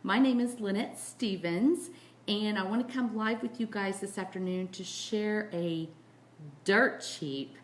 My name is Lynnette Stevens, and I want to come live with you guys this afternoon to share a dirt cheap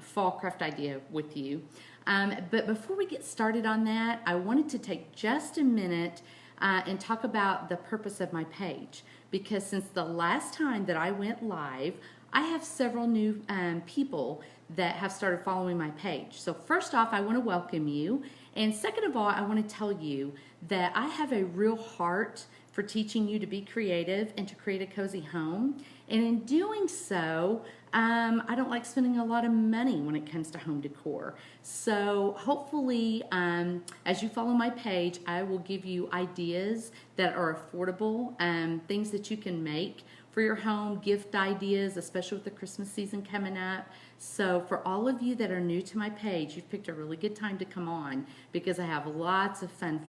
fall craft idea with you. But before we get started on that, I wanted to take just a minute and talk about the purpose of my page, because since the last time that I went live, I have several new people that have started following my page. So first off, I want to welcome you. And second of all, I want to tell you that I have a real heart for teaching you to be creative and to create a cozy home. And in doing so, I don't like spending a lot of money when it comes to home decor. So hopefully, as you follow my page, I will give you ideas that are affordable, things that you can make for your home, gift ideas, especially with the Christmas season coming up. So for all of you that are new to my page, you've picked a really good time to come on, because I have lots of fun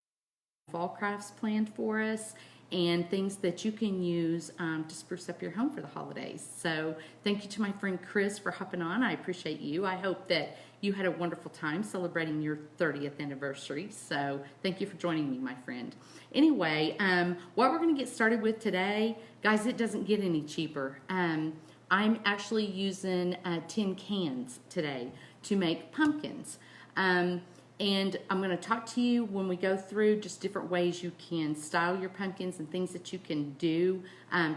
fall crafts planned for us and things that you can use to spruce up your home for the holidays. So thank you to my friend Chris for hopping on. I appreciate you. I hope that you had a wonderful time celebrating your 30th anniversary. So thank you for joining me, my friend. Anyway, what we're going to get started with today, guys, it doesn't get any cheaper. I'm actually using tin cans today to make pumpkins. And I'm going to talk to you when we go through just different ways you can style your pumpkins and things that you can do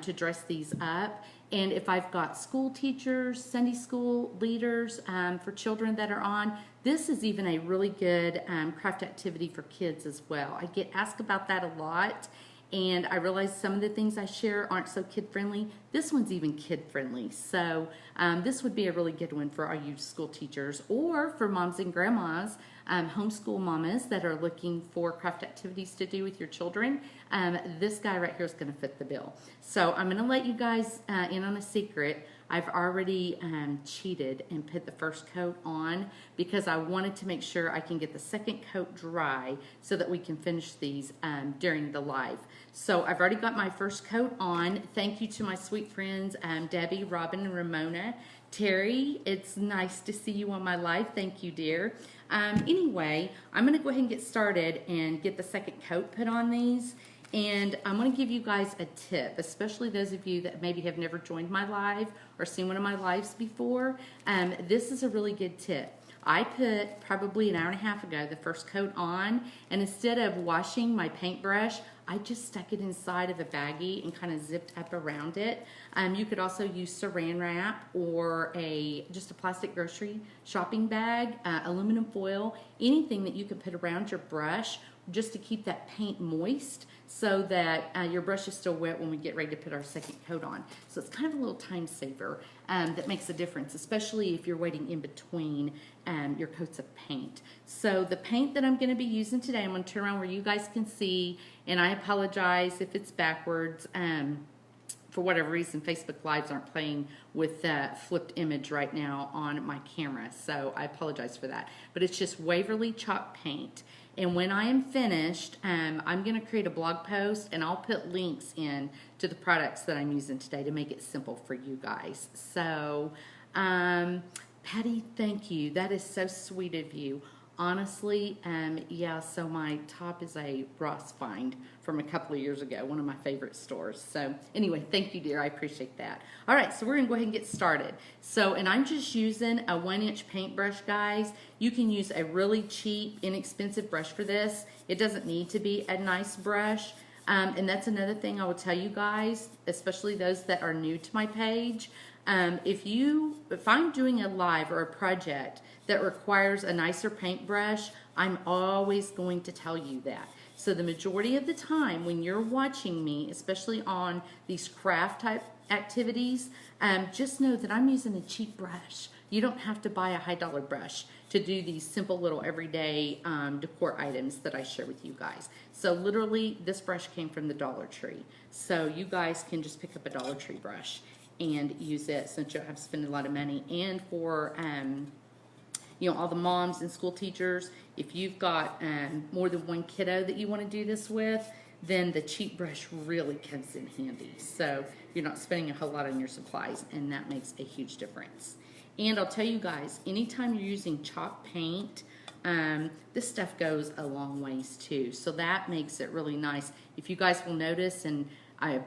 to dress these up. And if I've got school teachers, Sunday school leaders for children that are on, this is even a really good craft activity for kids as well. I get asked about that a lot. And I realize some of the things I share aren't so kid-friendly. This one's even kid-friendly. So this would be a really good one for all you school teachers or for moms and grandmas, homeschool mamas that are looking for craft activities to do with your children. This guy right here is going to fit the bill. So I'm going to let you guys in on a secret. I've already cheated and put the first coat on because I wanted to make sure I can get the second coat dry so that we can finish these during the live. So I've already got my first coat on. Thank you to my sweet friends, Debbie, Robin, and Ramona. Terry, it's nice to see you on my live. Thank you, dear. Anyway, I'm going to go ahead and get started and get the second coat put on these. And I'm going to give you guys a tip, especially those of you that maybe have never joined my live or seen one of my lives before. This is a really good tip. I put probably an hour and a half ago the first coat on, and instead of washing my paintbrush, I just stuck it inside of a baggie and kind of zipped up around it. You could also use saran wrap or just a plastic grocery shopping bag, aluminum foil, anything that you could put around your brush just to keep that paint moist so that your brush is still wet when we get ready to put our second coat on. So it's kind of a little time saver that makes a difference, especially if you're waiting in between your coats of paint. So the paint that I'm going to be using today, I'm going to turn around where you guys can see, and I apologize if it's backwards. For whatever reason, Facebook Lives aren't playing with that flipped image right now on my camera, so I apologize for that. But it's just Waverly chalk paint. And when I am finished, I'm going to create a blog post, and I'll put links in to the products that I'm using today to make it simple for you guys. So, Patty, thank you. That is so sweet of you. Honestly, yeah, so my top is a Ross find from a couple of years ago, one of my favorite stores. So anyway, thank you, dear. I appreciate that. All right, so we're going to go ahead and get started. So, and I'm just using a 1-inch paintbrush, guys. You can use a really cheap, inexpensive brush for this. It doesn't need to be a nice brush. And that's another thing I will tell you guys, especially those that are new to my page. If I'm doing a live or a project that requires a nicer paintbrush, I'm always going to tell you that. So the majority of the time when you're watching me, especially on these craft type activities, just know that I'm using a cheap brush. You don't have to buy a high dollar brush to do these simple little everyday decor items that I share with you guys. So literally this brush came from the Dollar Tree. So you guys can just pick up a Dollar Tree brush and use it since you don't have to spend a lot of money. And for all the moms and school teachers, if you've got more than one kiddo that you want to do this with, then the cheap brush really comes in handy. So you're not spending a whole lot on your supplies, and that makes a huge difference. And I'll tell you guys, anytime you're using chalk paint, This stuff goes a long ways too, so that makes it really nice. If you guys will notice, and I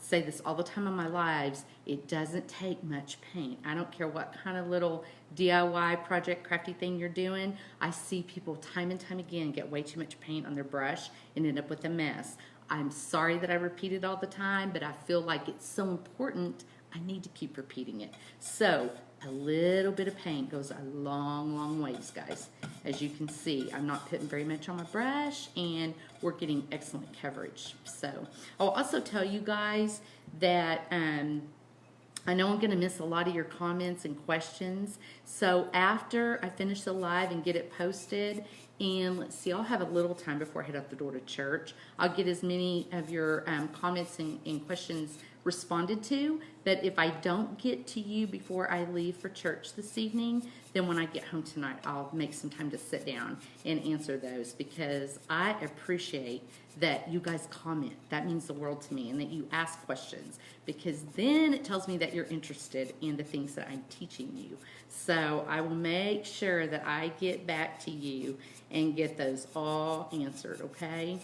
say this all the time on my lives, it doesn't take much paint. I don't care what kind of little DIY project crafty thing you're doing. I see people time and time again get way too much paint on their brush and end up with a mess. I'm sorry that I repeat it all the time, but I feel like it's so important, I need to keep repeating it. So a little bit of paint goes a long, long ways, guys. As you can see, I'm not putting very much on my brush, and we're getting excellent coverage. So I'll also tell you guys that I know I'm going to miss a lot of your comments and questions. So after I finish the live and get it posted, and let's see, I'll have a little time before I head out the door to church. I'll get as many of your comments and questions responded to, but if I don't get to you before I leave for church this evening, then when I get home tonight, I'll make some time to sit down and answer those, because I appreciate that you guys comment. That means the world to me, and that you ask questions, because then it tells me that you're interested in the things that I'm teaching you. So I will make sure that I get back to you and get those all answered, okay?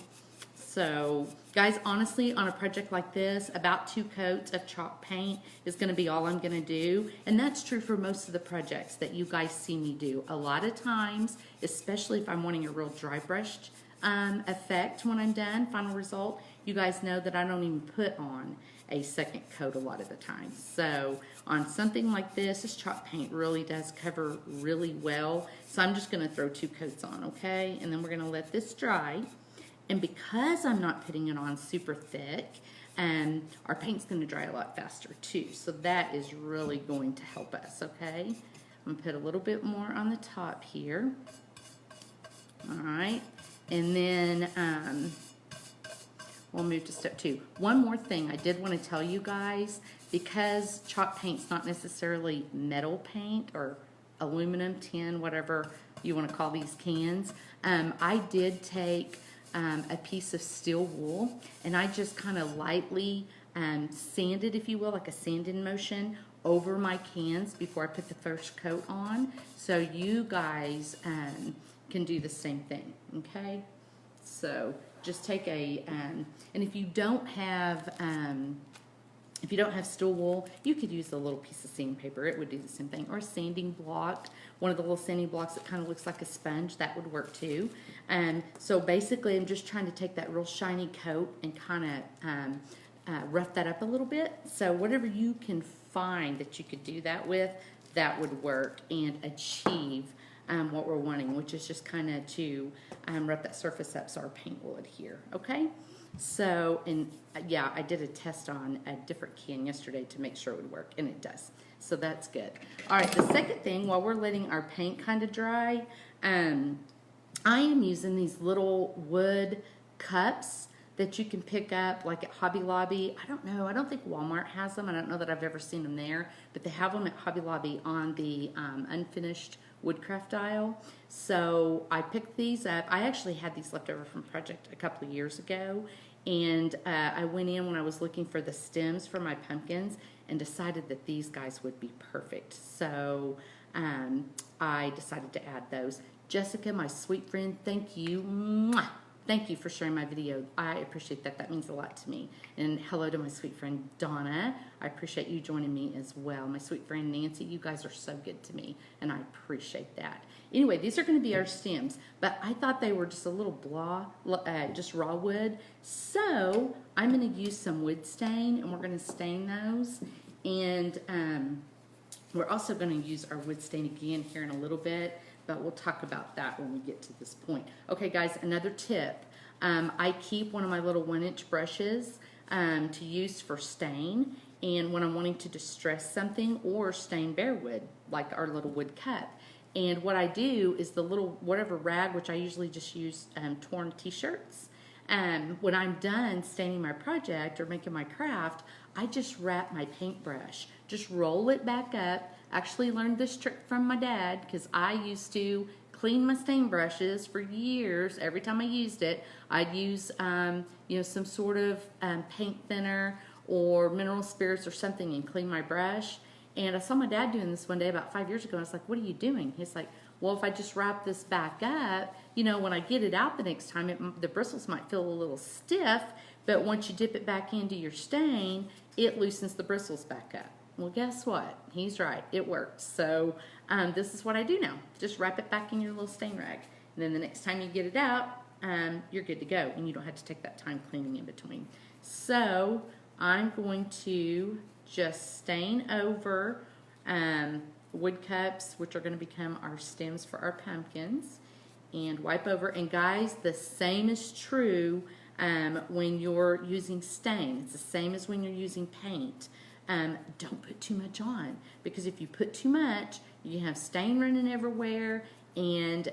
So, guys, honestly, on a project like this, about 2 coats of chalk paint is going to be all I'm going to do. And that's true for most of the projects that you guys see me do. A lot of times, especially if I'm wanting a real dry brushed effect when I'm done, final result, you guys know that I don't even put on a second coat a lot of the time. So on something like this chalk paint really does cover really well. So I'm just going to throw 2 coats on, okay? And then we're going to let this dry. And because I'm not putting it on super thick, our paint's going to dry a lot faster too. So that is really going to help us, okay? I'm going to put a little bit more on the top here. All right. And then we'll move to step 2. One more thing I did want to tell you guys, because chalk paint's not necessarily metal paint or aluminum, tin, whatever you want to call these cans, I did take a piece of steel wool, and I just kind of lightly sanded, if you will, like a sanding motion over my cans before I put the first coat on. So you guys can do the same thing, okay? So just take a, and if you don't have steel wool, you could use a little piece of sandpaper. It would do the same thing. Or a sanding block, one of the little sanding blocks that kind of looks like a sponge, that would work too. So basically, I'm just trying to take that real shiny coat and kind of rough that up a little bit. So whatever you can find that you could do that with, that would work and achieve what we're wanting, which is just kind of to rough that surface up so our paint will adhere, okay? So, and yeah, I did a test on a different can yesterday to make sure it would work, and it does. So that's good. All right, the second thing, while we're letting our paint kind of dry, I am using these little wood cups that you can pick up like at Hobby Lobby. I don't know, I don't think Walmart has them. I don't know that I've ever seen them there, but they have them at Hobby Lobby on the unfinished woodcraft aisle. So I picked these up. I actually had these left over from a project a couple of years ago, and I went in when I was looking for the stems for my pumpkins and decided that these guys would be perfect. So I decided to add those. Jessica, my sweet friend, thank you. Mwah! Thank you for sharing my video. I appreciate that. That means a lot to me. And hello to my sweet friend Donna. I appreciate you joining me as well. My sweet friend Nancy, you guys are so good to me, and I appreciate that. Anyway, these are going to be our stems, but I thought they were just a little blah, just raw wood. So I'm going to use some wood stain, and we're going to stain those. And we're also going to use our wood stain again here in a little bit, but we'll talk about that when we get to this point. Okay, guys, another tip. I keep one of my little 1-inch brushes to use for stain, and when I'm wanting to distress something or stain bare wood, like our little wood cup. And what I do is the little, whatever rag, which I usually just use torn t-shirts, when I'm done staining my project or making my craft, I just wrap my paintbrush, just roll it back up. Actually learned this trick from my dad, because I used to clean my stain brushes for years. Every time I used it, I'd use some sort of paint thinner or mineral spirits or something and clean my brush. And I saw my dad doing this one day about 5 years ago. I was like, what are you doing? He's like, Well, if I just wrap this back up, you know, when I get it out the next time, the bristles might feel a little stiff, but once you dip it back into your stain, it loosens the bristles back up. Well, guess what? He's right. It works. So this is what I do now. Just wrap it back in your little stain rag. And then the next time you get it out, you're good to go. And you don't have to take that time cleaning in between. So I'm going to just stain over wood cups, which are going to become our stems for our pumpkins, and wipe over. And guys, the same is true when you're using stain. It's the same as when you're using paint. Don't put too much on, because if you put too much, you have stain running everywhere, and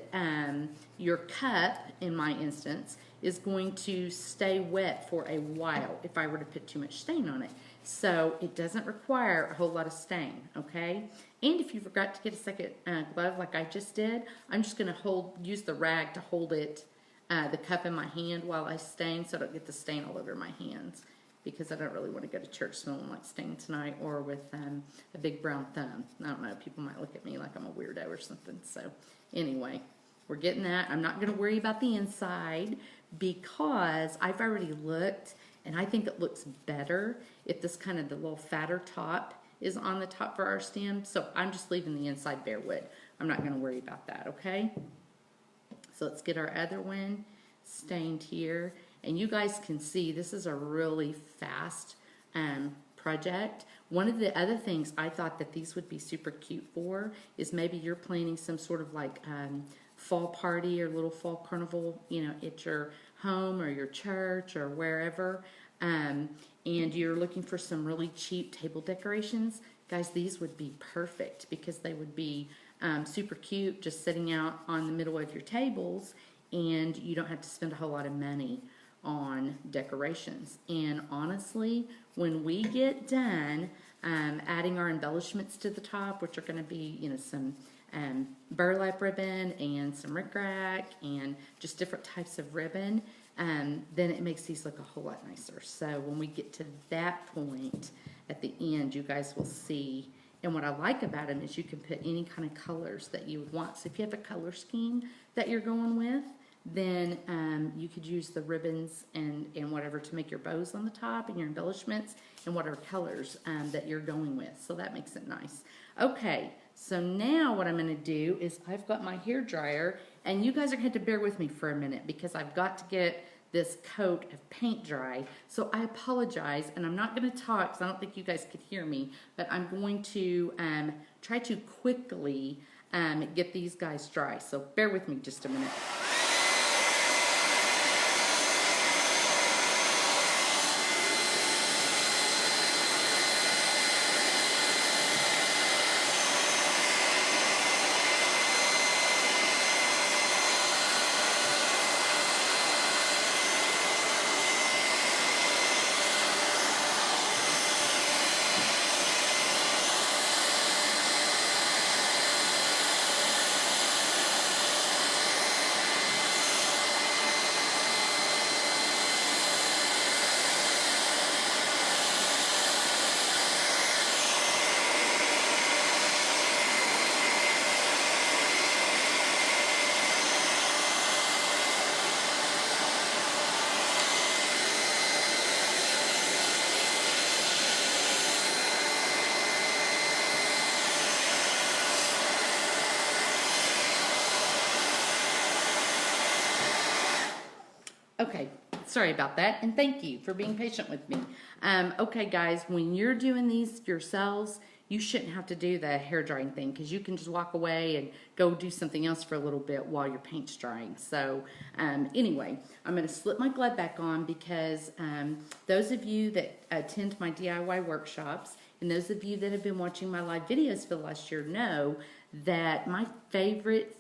your cup, in my instance, is going to stay wet for a while if I were to put too much stain on it. So it doesn't require a whole lot of stain, okay? And if you forgot to get a second glove like I just did, I'm just going to use the rag to hold it, the cup in my hand while I stain, so I don't get the stain all over my hands, because I don't really want to go to church smelling like stain tonight, or with a big brown thumb. I don't know, people might look at me like I'm a weirdo or something. So anyway, we're getting that. I'm not going to worry about the inside, because I've already looked, and I think it looks better if this kind of the little fatter top is on the top for our stem. So I'm just leaving the inside bare wood. I'm not going to worry about that, okay? So let's get our other one stained here. And you guys can see this is a really fast project. One of the other things I thought that these would be super cute for is maybe you're planning some sort of like fall party or little fall carnival, you know, at your home or your church or wherever, and you're looking for some really cheap table decorations. Guys, these would be perfect, because they would be super cute just sitting out on the middle of your tables, and you don't have to spend a whole lot of money on decorations. And honestly, when we get done adding our embellishments to the top, which are going to be, you know, some burlap ribbon and some rickrack and just different types of ribbon, then it makes these look a whole lot nicer. So when we get to that point at the end, you guys will see. And what I like about them is you can put any kind of colors that you would want. So if you have a color scheme that you're going with, then you could use the ribbons and whatever to make your bows on the top and your embellishments and whatever colors that you're going with. So that makes it nice. Okay, so now what I'm going to do is I've got my hair dryer, and you guys are going to have to bear with me for a minute, because I've got to get this coat of paint dry. So I apologize, and I'm not going to talk because I don't think you guys could hear me, but I'm going to try to quickly get these guys dry. So bear with me just a minute. Okay, sorry about that, and thank you for being patient with me. Okay, guys, when you're doing these yourselves, you shouldn't have to do the hair drying thing, because you can just walk away and go do something else for a little bit while your paint's drying. So anyway, I'm going to slip my glove back on, because those of you that attend my DIY workshops, and those of you that have been watching my live videos for the last year, know that my favorite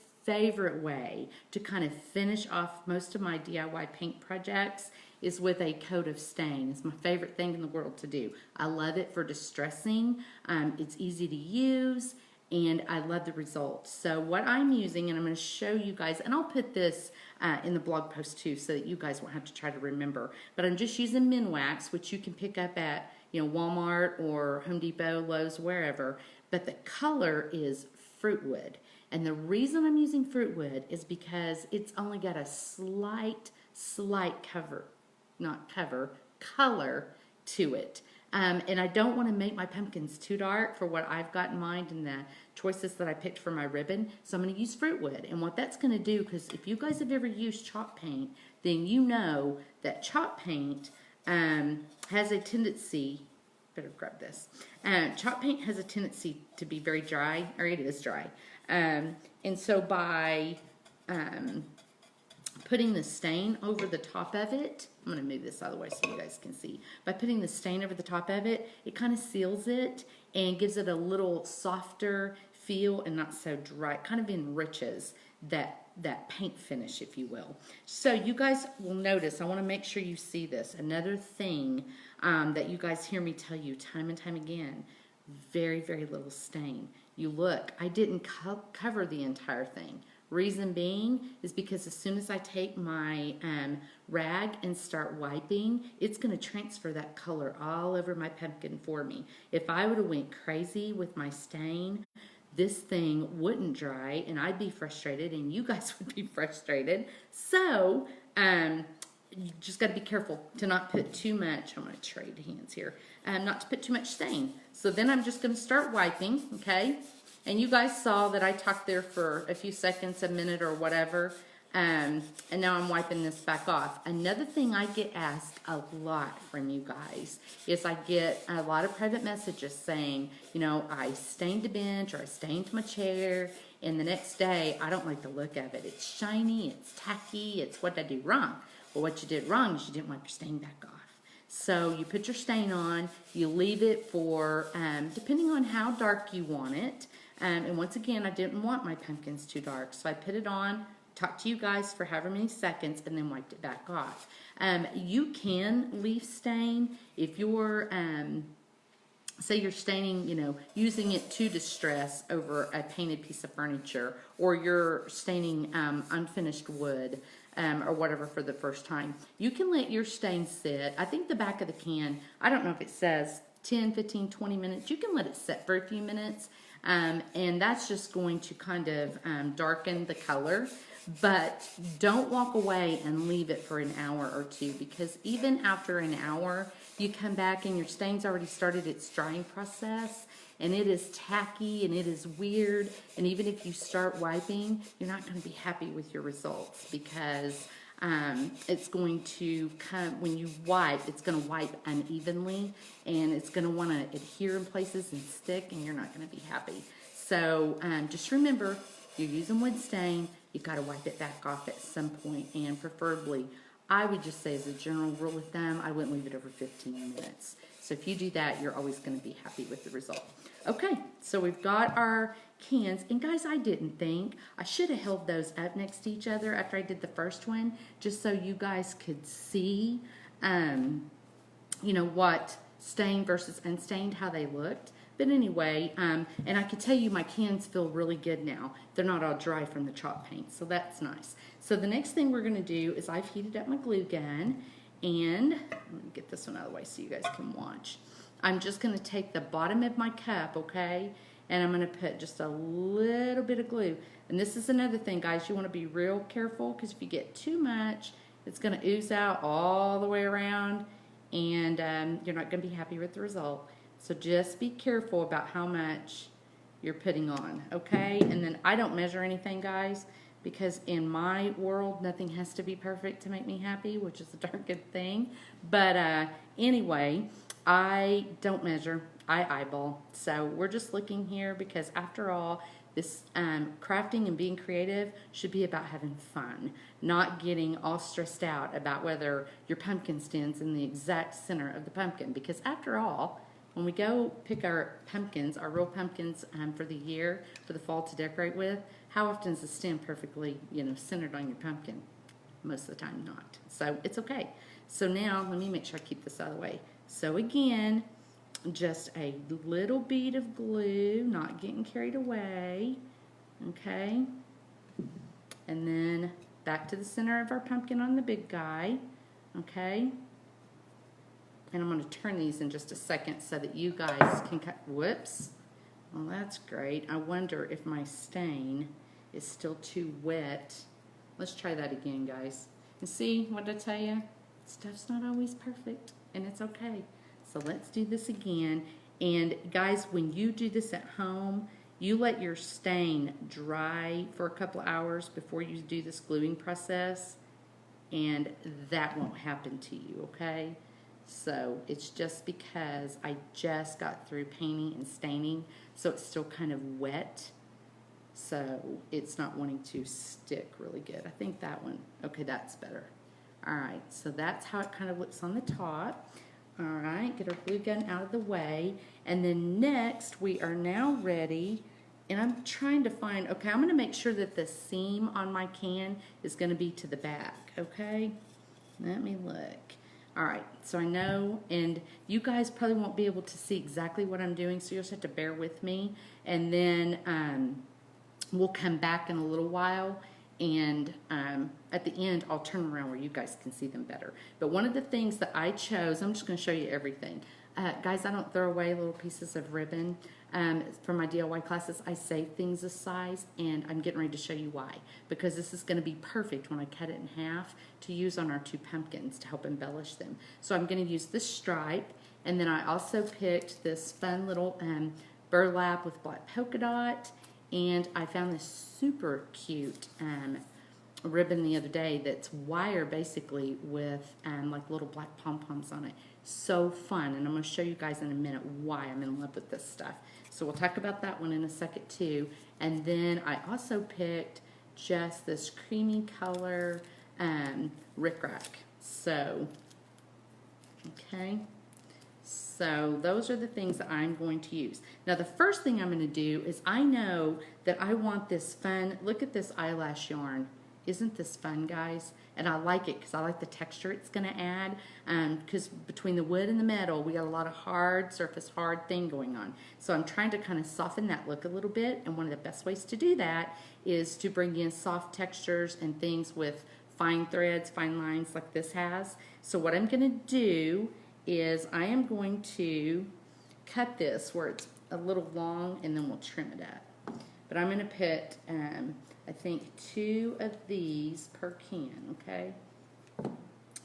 way to kind of finish off most of my DIY paint projects is with a coat of stain. It's my favorite thing in the world to do. I love it for distressing. It's easy to use, and I love the results. So what I'm using, and I'm going to show you guys, and I'll put this in the blog post too, so that you guys won't have to try to remember, but I'm just using Minwax, which you can pick up at, you know, Walmart or Home Depot, Lowe's, wherever, but the color is Fruitwood. And the reason I'm using fruit wood is because it's only got a slight color to it. And I don't want to make my pumpkins too dark for what I've got in mind and the choices that I picked for my ribbon. So I'm going to use fruit wood. And what that's going to do, because if you guys have ever used chalk paint, then you know that chalk paint has a tendency, better grab this, chalk paint has a tendency to be very dry, or it is dry. And so by putting the stain over the top of it, I'm going to move this out of the way so you guys can see. By putting the stain over the top of it, it kind of seals it and gives it a little softer feel and not so dry. It kind of enriches that paint finish, if you will. So you guys will notice, I want to make sure you see this. Another thing that you guys hear me tell you time and time again, very, very little stain. You look, I didn't cover the entire thing. Reason being is because as soon as I take my rag and start wiping, it's going to transfer that color all over my pumpkin for me. If I would have went crazy with my stain, this thing wouldn't dry and I'd be frustrated and you guys would be frustrated. So you just got to be careful to not put too much. I'm going to trade hands here. Not to put too much stain. So then I'm just going to start wiping, okay? And you guys saw that I talked there for a few seconds, a minute or whatever, and now I'm wiping this back off. Another thing I get asked a lot from you guys is I get a lot of private messages saying, you know, I stained the bench or I stained my chair, and the next day I don't like the look of it. It's shiny, it's tacky, it's what did I do wrong? Well, what you did wrong is you didn't wipe your stain back off. So you put your stain on, you leave it for, depending on how dark you want it, and once again, I didn't want my pumpkins too dark, so I put it on, talked to you guys for however many seconds, and then wiped it back off. You can leave stain if you're, say you're staining, you know, using it to distress over a painted piece of furniture, or you're staining unfinished wood, or whatever for the first time. You can let your stain sit. I think the back of the can, I don't know if it says 10, 15, 20 minutes. You can let it sit for a few minutes. And that's just going to kind of darken the color, but don't walk away and leave it for an hour or two, because even after an hour you come back and your stain's already started its drying process and it is tacky and it is weird, and even if you start wiping, you're not going to be happy with your results, because it's going to come, when you wipe, it's going to wipe unevenly and it's going to want to adhere in places and stick, and you're not going to be happy. So just remember, you're using wood stain, you've got to wipe it back off at some point, and preferably, I would just say as a general rule of thumb, I wouldn't leave it over 15 minutes. So if you do that, you're always going to be happy with the result. Okay, so we've got our cans, and guys, I didn't think I should have held those up next to each other after I did the first one, just so you guys could see, you know, what stained versus unstained, how they looked. But anyway, and I can tell you my cans feel really good now. They're not all dry from the chalk paint, so that's nice. So the next thing we're going to do is I've heated up my glue gun, and let me get this one out of the way so you guys can watch. I'm just going to take the bottom of my cup, okay, and I'm going to put just a little bit of glue. And this is another thing, guys, you want to be real careful, because if you get too much, it's going to ooze out all the way around, and you're not going to be happy with the result. So just be careful about how much you're putting on, okay? And then I don't measure anything, guys, because in my world, nothing has to be perfect to make me happy, which is a darn good thing. But anyway, I don't measure, I eyeball. So we're just looking here, because after all, this crafting and being creative should be about having fun, not getting all stressed out about whether your pumpkin stands in the exact center of the pumpkin. Because after all, when we go pick our pumpkins, our real pumpkins for the year, for the fall to decorate with, how often is the stem perfectly, you know, centered on your pumpkin? Most of the time not. So it's okay. So now let me make sure I keep this out of the way. So again, just a little bead of glue, not getting carried away, okay? And then back to the center of our pumpkin on the big guy, okay? And I'm going to turn these in just a second so that you guys can cut, whoops, Well, that's great. I wonder if my stain is still too wet. Let's try that again, guys. And see, what did I tell you? Stuff's not always perfect, and it's okay. So let's do this again. And guys, when you do this at home, you let your stain dry for a couple of hours before you do this gluing process, and that won't happen to you, okay? So it's just because I just got through painting and staining, so it's still kind of wet. So it's not wanting to stick really good. I think that one, okay, that's better. All right, so that's how it kind of looks on the top. All right, get our glue gun out of the way. And then next, we are now ready, and I'm trying to find, okay, I'm gonna make sure that the seam on my can is gonna be to the back, okay? Let me look. All right, so I know, and you guys probably won't be able to see exactly what I'm doing, so you'll just have to bear with me. And then we'll come back in a little while, and at the end, I'll turn around where you guys can see them better. But one of the things that I chose, I'm just gonna show you everything. Guys, I don't throw away little pieces of ribbon. For my DIY classes, I save things a size, and I'm getting ready to show you why. Because this is gonna be perfect when I cut it in half to use on our 2 pumpkins to help embellish them. So I'm gonna use this stripe, and then I also picked this fun little burlap with black polka dot, and I found this super cute ribbon the other day that's wire basically with like little black pom-poms on it. So fun, and I'm going to show you guys in a minute why I'm in love with this stuff. So we'll talk about that one in a second too. And then I also picked just this creamy color rickrack. So, okay. So those are the things that I'm going to use. Now the first thing I'm going to do is I know that I want this fun, look at this eyelash yarn. Isn't this fun, guys? And I like it because I like the texture it's going to add. Because between the wood and the metal, we got a lot of hard surface, hard thing going on. So I'm trying to kind of soften that look a little bit. And one of the best ways to do that is to bring in soft textures and things with fine threads, fine lines like this has. So what I'm going to do is I am going to cut this where it's a little long, and then we'll trim it up. But I'm going to put, I think, 2 of these per can, okay?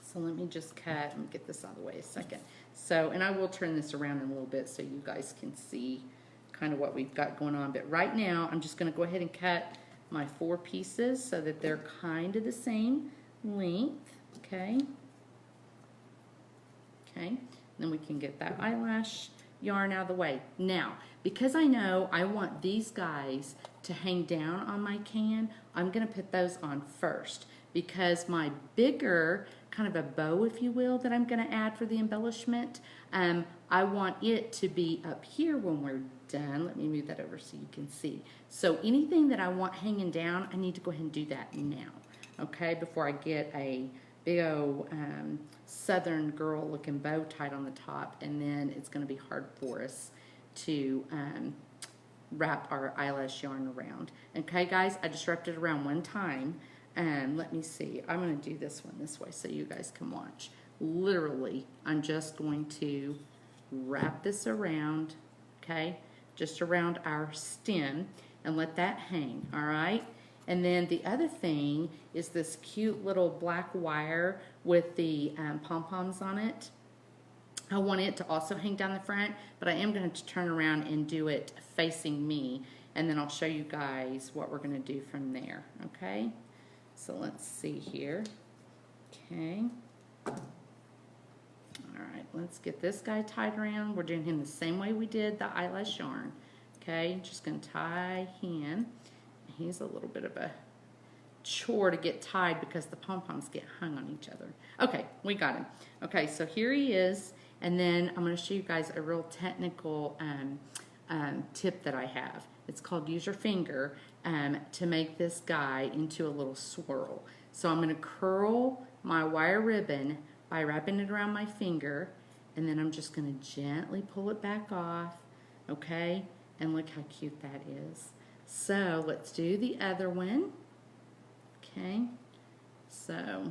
So let me just cut and get this out of the way a second. So, and I will turn this around in a little bit so you guys can see kind of what we've got going on. But right now, I'm just going to go ahead and cut my 4 pieces so that they're kind of the same length, okay? Okay, then we can get that eyelash yarn out of the way. Now, because I know I want these guys to hang down on my can, I'm going to put those on first, because my bigger kind of a bow, if you will, that I'm going to add for the embellishment, I want it to be up here when we're done. Let me move that over so you can see. So anything that I want hanging down, I need to go ahead and do that now, okay, before I get a big old southern girl looking bow tied on the top, and then it's going to be hard for us to wrap our eyelash yarn around. Okay guys, I just wrapped it around one time, and let me see, I'm going to do this one this way so you guys can watch. Literally, I'm just going to wrap this around, okay, just around our stem, and let that hang, all right? And then the other thing is this cute little black wire with the pom-poms on it. I want it to also hang down the front, but I am going to turn around and do it facing me, and then I'll show you guys what we're going to do from there, okay? So let's see here. Okay. All right, let's get this guy tied around. We're doing him the same way we did the eyelash yarn. Okay, just going to tie him. He's a little bit of a chore to get tied because the pom-poms get hung on each other. Okay, we got him. Okay, so here he is, and then I'm going to show you guys a real technical tip that I have. It's called use your finger to make this guy into a little swirl. So I'm going to curl my wire ribbon by wrapping it around my finger, and then I'm just going to gently pull it back off, okay? And look how cute that is. So let's do the other one. Okay, so,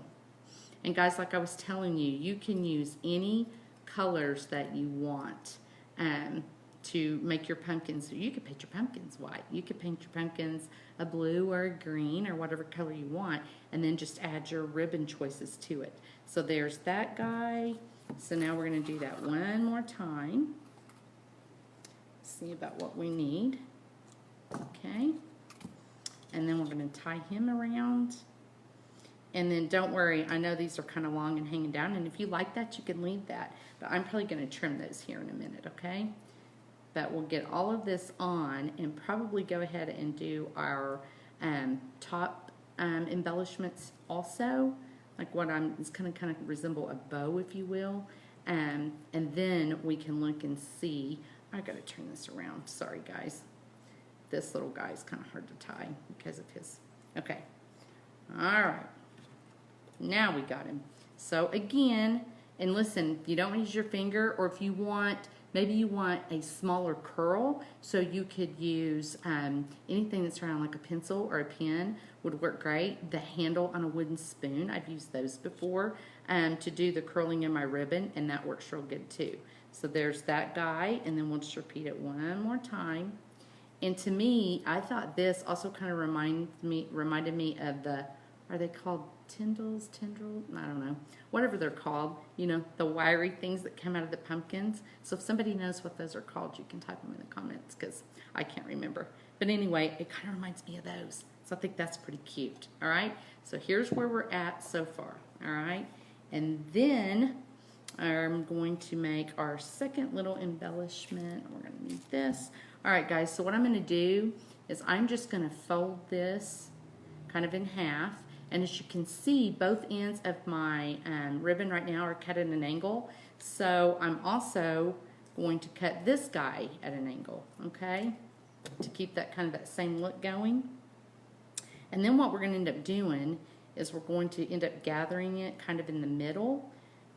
and guys, like I was telling you, you can use any colors that you want. to make your pumpkins. You could paint your pumpkins white. You could paint your pumpkins a blue or a green or whatever color you want, and then just add your ribbon choices to it. So there's that guy. So now we're going to do that one more time. See about what we need. Okay. And then we're going to tie him around. And then don't worry, I know these are kind of long and hanging down, and if you like that, you can leave that. But I'm probably going to trim those here in a minute, okay? But we'll get all of this on and probably go ahead and do our top embellishments also. Like what it's kind of resemble a bow, if you will. And then we can look and see. I got to turn this around. Sorry, guys. This little guy is kind of hard to tie because of his. Okay. All right. Now we got him. So again, and listen, you don't use your finger, or if you want, maybe you want a smaller curl, so you could use anything that's around like a pencil or a pen would work great. The handle on a wooden spoon, I've used those before to do the curling in my ribbon, and that works real good too. So there's that guy, and then we'll just repeat it one more time. And to me, I thought this also kind of reminded me of the, are they called tendrils? I don't know. Whatever they're called, you know, the wiry things that come out of the pumpkins. So if somebody knows what those are called, you can type them in the comments because I can't remember. But anyway, it kind of reminds me of those. So I think that's pretty cute. All right. So here's where we're at so far. All right. And then I'm going to make our second little embellishment. We're going to need this. All right, guys. So what I'm going to do is I'm just going to fold this kind of in half. And as you can see, both ends of my ribbon right now are cut at an angle. So I'm also going to cut this guy at an angle, okay? To keep that kind of that same look going. And then what we're going to end up doing is we're going to end up gathering it kind of in the middle.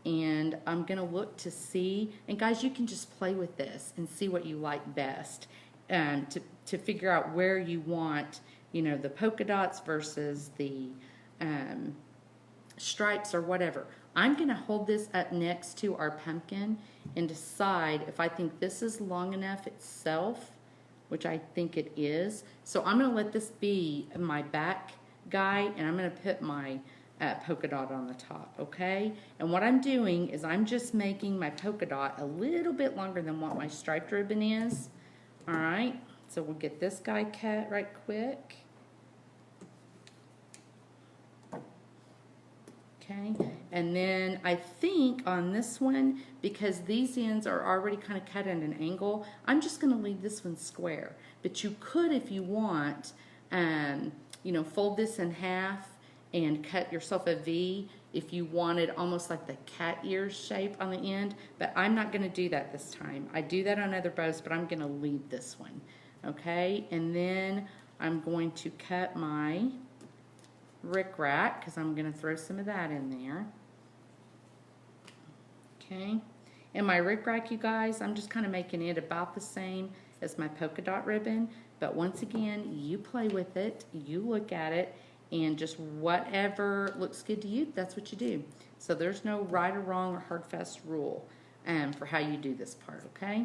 And I'm going to look to see, and guys, you can just play with this and see what you like best to figure out where you want, you know, the polka dots versus the stripes or whatever. I'm going to hold this up next to our pumpkin and decide if I think this is long enough itself, which I think it is. So I'm going to let this be my back guy, and I'm going to put my polka dot on the top, okay? And what I'm doing is I'm just making my polka dot a little bit longer than what my striped ribbon is. All right, so we'll get this guy cut right quick. Okay, and then I think on this one, because these ends are already kind of cut at an angle, I'm just going to leave this one square. But you could, if you want, you know, fold this in half and cut yourself a V if you wanted almost like the cat ears shape on the end. But I'm not going to do that this time. I do that on other bows, but I'm going to leave this one. Okay, and then I'm going to cut my rickrack because I'm going to throw some of that in there. Okay, and my rickrack, you guys, I'm just kind of making it about the same as my polka dot ribbon, but once again, you play with it, you look at it, and just whatever looks good to you, that's what you do. So there's no right or wrong or hard fast rule for how you do this part, okay?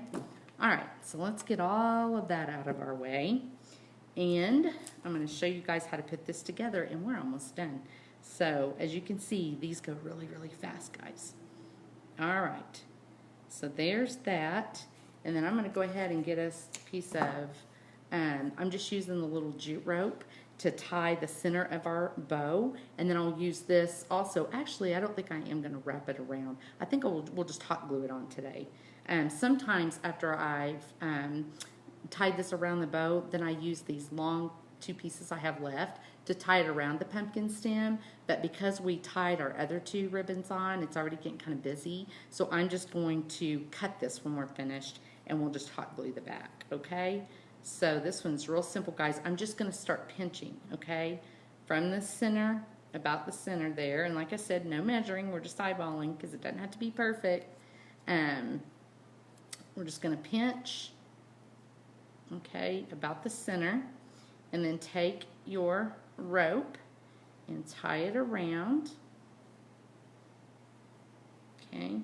All right, so let's get all of that out of our way. And I'm going to show you guys how to put this together, and we're almost done. So as you can see, these go really, really fast, guys. All right, so there's that. And then I'm going to go ahead and get us a piece of, I'm just using the little jute rope to tie the center of our bow. And then I'll use this also. Actually, I don't think I am going to wrap it around. I think we'll just hot glue it on today. Sometimes after I've tied this around the bow, then I use these long 2 pieces I have left to tie it around the pumpkin stem. But because we tied our other 2 ribbons on, it's already getting kind of busy. So I'm just going to cut this when we're finished, and we'll just hot glue the back, okay? So this one's real simple, guys. I'm just going to start pinching, okay? From the center, about the center there. And like I said, no measuring. We're just eyeballing because it doesn't have to be perfect. We're just going to pinch, okay, about the center, and then take your rope and tie it around, okay,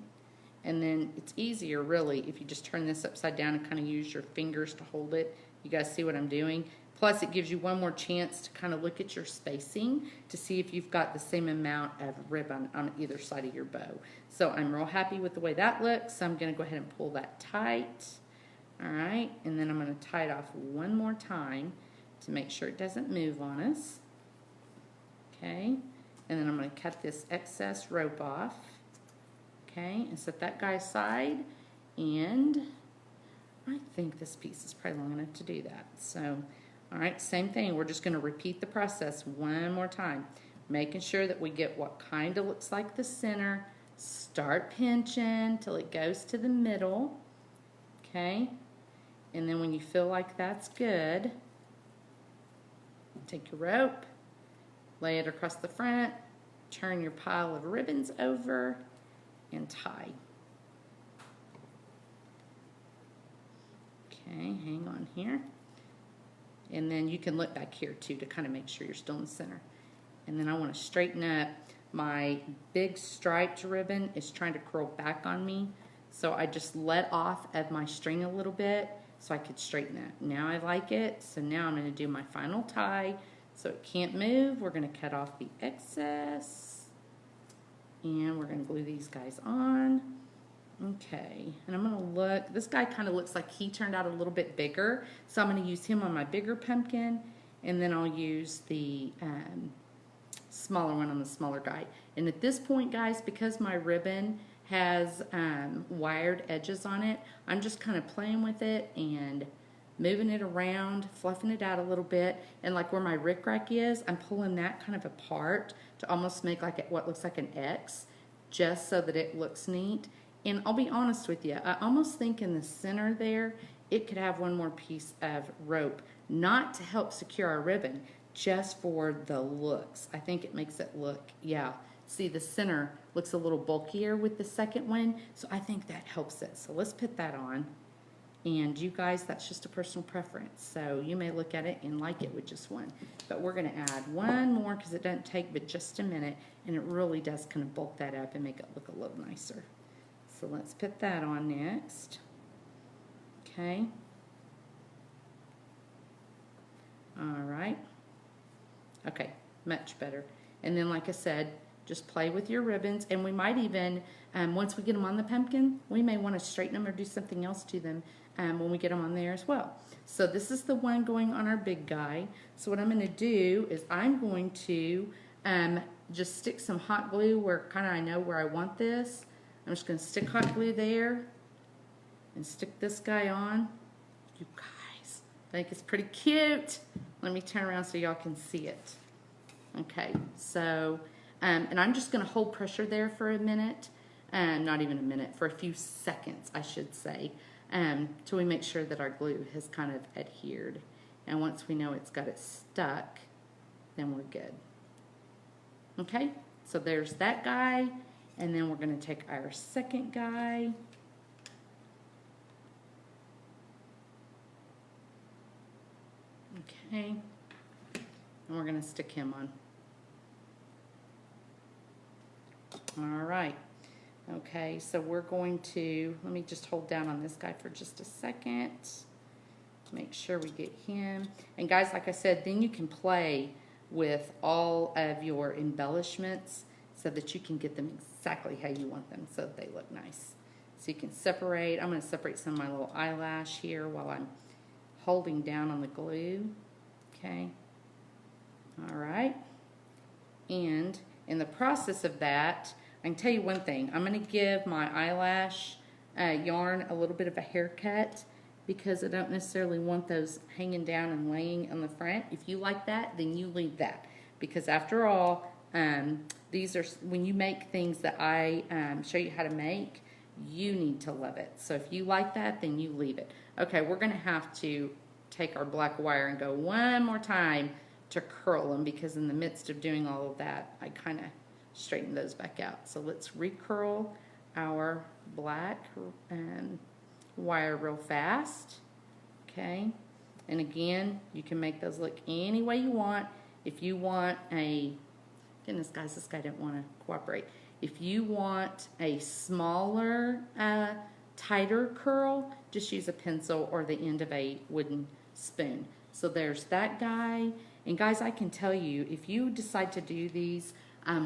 And then it's easier really if you just turn this upside down and kind of use your fingers to hold it. You guys see what I'm doing? Plus it gives you one more chance to kind of look at your spacing to see if you've got the same amount of ribbon on either side of your bow. So I'm real happy with the way that looks. So I'm going to go ahead and pull that tight. All right, and then I'm going to tie it off one more time to make sure it doesn't move on us. Okay, and then I'm going to cut this excess rope off. Okay, and set that guy aside, and I think this piece is probably long enough to do that. So, all right, same thing. We're just going to repeat the process one more time, making sure that we get what kind of looks like the center. Start pinching till it goes to the middle. Okay, and then when you feel like that's good, take your rope, lay it across the front, turn your pile of ribbons over, and tie. Okay, hang on here. And then you can look back here too to kind of make sure you're still in the center. And then I want to straighten up. My big striped ribbon is trying to curl back on me, so I just let off of my string a little bit so I could straighten that. Now I like it, so now I'm going to do my final tie so it can't move. We're going to cut off the excess, and we're going to glue these guys on. Okay, and I'm going to look. This guy kind of looks like he turned out a little bit bigger, so I'm going to use him on my bigger pumpkin, and then I'll use the smaller one on the smaller guy. And at this point, guys, because my ribbon has wired edges on it, I'm just kind of playing with it and moving it around, fluffing it out a little bit, and like where my rickrack is, I'm pulling that kind of apart to almost make like what looks like an X, just so that it looks neat. And I'll be honest with you, I almost think in the center there, it could have one more piece of rope, not to help secure our ribbon, just for the looks. I think it makes it look, yeah. See, the center looks a little bulkier with the second one, so I think that helps it. So let's put that on. And you guys, that's just a personal preference. So you may look at it and like it with just one. But we're going to add one more because it doesn't take but just a minute, and it really does kind of bulk that up and make it look a little nicer. So let's put that on next. Okay. All right. Okay, much better. And then, like I said, just play with your ribbons, and we might even, once we get them on the pumpkin, we may want to straighten them or do something else to them when we get them on there as well. So this is the one going on our big guy. So what I'm going to do is I'm going to just stick some hot glue where kind of I know where I want this. I'm just going to stick hot glue there and stick this guy on. You guys, I think it's pretty cute. Let me turn around so y'all can see it. Okay, so, and I'm just going to hold pressure there for a minute, not even a minute, for a few seconds, I should say, till we make sure that our glue has kind of adhered. And once we know it's got it stuck, then we're good. Okay, so there's that guy, and then we're going to take our second guy. Okay, and we're going to stick him on. All right. Okay, so we're going to, let me just hold down on this guy for just a second. Make sure we get him. And guys, like I said, then you can play with all of your embellishments so that you can get them exactly how you want them so that they look nice. So you can separate. I'm going to separate some of my little eyelash here while I'm holding down on the glue. Okay. All right. And in the process of that, I can tell you one thing. I'm going to give my eyelash yarn a little bit of a haircut because I don't necessarily want those hanging down and laying on the front. If you like that, then you leave that. Because after all, these are, when you make things that I show you how to make, you need to love it. So if you like that, then you leave it. Okay, we're going to have to take our black wire and go one more time to curl them because in the midst of doing all of that, I kind of straighten those back out. So let's recurl our black wire real fast. Okay, and again, you can make those look any way you want. If you want a, goodness guys, this guy didn't want to cooperate. If you want a smaller, tighter curl, just use a pencil or the end of a wooden spoon. So there's that guy. And guys, I can tell you, if you decide to do these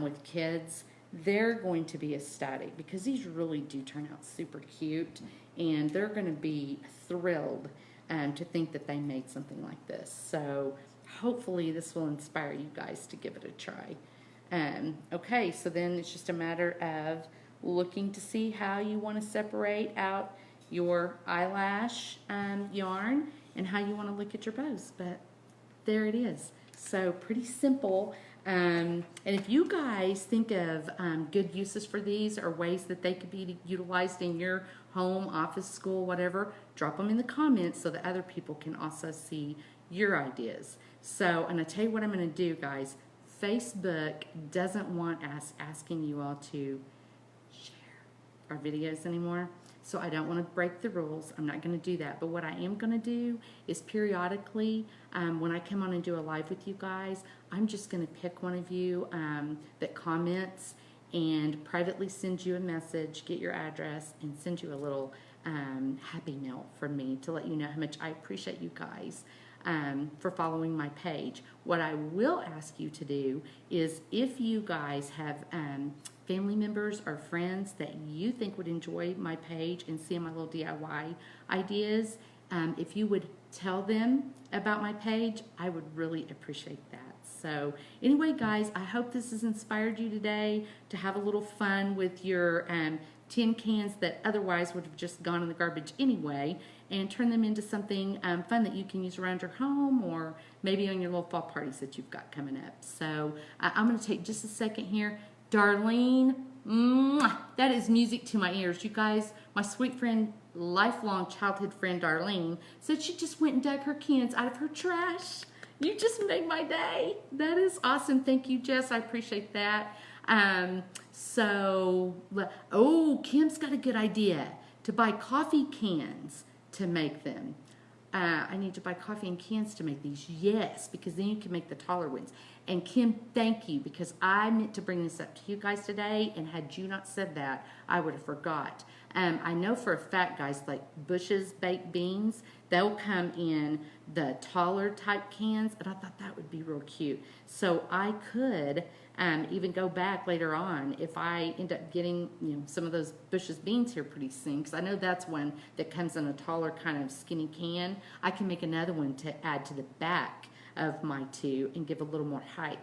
with kids, they're going to be ecstatic because these really do turn out super cute, and they're going to be thrilled to think that they made something like this. So hopefully this will inspire you guys to give it a try. Okay, so then it's just a matter of looking to see how you want to separate out your eyelash yarn and how you want to look at your bows. But there it is. So pretty simple. And if you guys think of good uses for these or ways that they could be utilized in your home, office, school, whatever, drop them in the comments so that other people can also see your ideas. So, and I tell you what I'm going to do, guys. Facebook doesn't want us asking you all to share our videos anymore. So I don't want to break the rules. I'm not going to do that. But what I am going to do is periodically, when I come on and do a live with you guys, I'm just going to pick one of you that comments and privately send you a message, get your address, and send you a little happy mail from me to let you know how much I appreciate you guys for following my page. What I will ask you to do is, if you guys have family members or friends that you think would enjoy my page and see my little DIY ideas, if you would tell them about my page, I would really appreciate that. So anyway, guys, I hope this has inspired you today to have a little fun with your tin cans that otherwise would have just gone in the garbage anyway, and turn them into something fun that you can use around your home or maybe on your little fall parties that you've got coming up. So I'm going to take just a second here. Darlene, that is music to my ears. You guys, my sweet friend, lifelong childhood friend Darlene, said she just went and dug her cans out of her trash. You just made my day. That is awesome. Thank you, Jess. I appreciate that. Kim's got a good idea to buy coffee cans to make them. I need to buy coffee in cans to make these. Yes, because then you can make the taller ones. And Kim, thank you, because I meant to bring this up to you guys today, and had you not said that, I would have forgot. I know for a fact, guys, like Bush's baked beans, they'll come in the taller type cans, and I thought that would be real cute. So I could even go back later on if I end up getting some of those Bush's beans here pretty soon, because I know that's one that comes in a taller kind of skinny can. I can make another one to add to the back of my two and give a little more height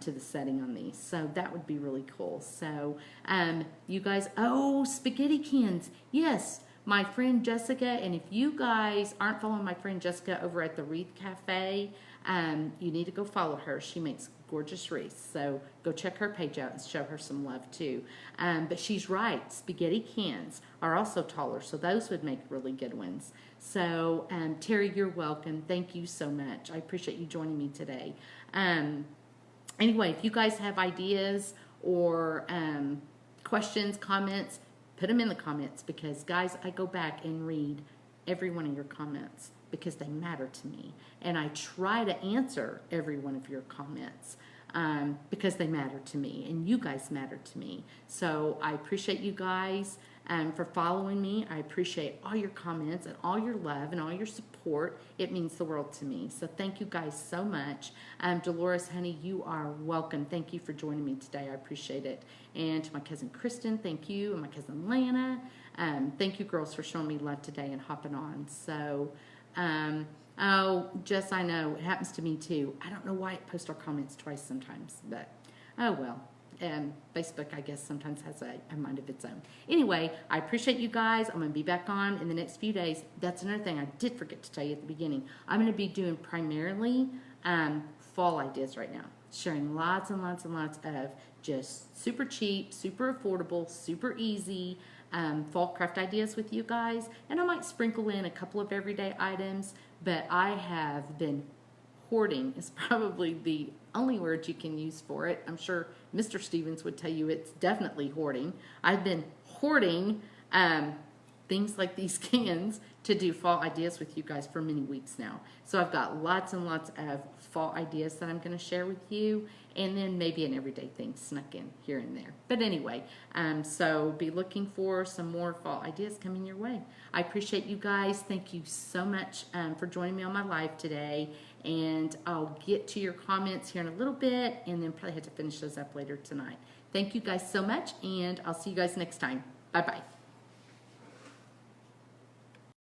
to the setting on these. So that would be really cool. So you guys, spaghetti cans. Yes, my friend Jessica, and if you guys aren't following my friend Jessica over at the Wreath Cafe, you need to go follow her. She makes gorgeous wreaths. So go check her page out and show her some love too. But she's right. Spaghetti cans are also taller, so those would make really good ones. So Terry, you're welcome. Thank you so much. I appreciate you joining me today. Anyway, if you guys have ideas or questions, comments, put them in the comments, because guys, I go back and read every one of your comments because they matter to me, and I try to answer every one of your comments because they matter to me, and you guys matter to me. So I appreciate you guys for following me. I appreciate all your comments and all your love and all your support. It means the world to me. So thank you guys so much. Dolores, honey, you are welcome. Thank you for joining me today. I appreciate it. And to my cousin Kristen, thank you. And my cousin Lana, thank you girls for showing me love today and hopping on. So, Jess, I know it happens to me too. I don't know why it posts our comments twice sometimes, but oh well. Facebook, I guess, sometimes has a mind of its own. Anyway, I appreciate you guys. I'm going to be back on in the next few days. That's another thing I did forget to tell you at the beginning. I'm going to be doing primarily fall ideas right now, sharing lots and lots and lots of just super cheap, super affordable, super easy fall craft ideas with you guys. And I might sprinkle in a couple of everyday items, but I have been hoarding is probably the only word you can use for it. I'm sure Mr. Stevens would tell you it's definitely hoarding. I've been hoarding things like these cans to do fall ideas with you guys for many weeks now. So I've got lots and lots of fall ideas that I'm going to share with you, and then maybe an everyday thing snuck in here and there. But anyway, so be looking for some more fall ideas coming your way. I appreciate you guys. Thank you so much for joining me on my live today, and I'll get to your comments here in a little bit, and then probably have to finish those up later tonight. Thank you guys so much, and I'll see you guys next time. Bye-bye.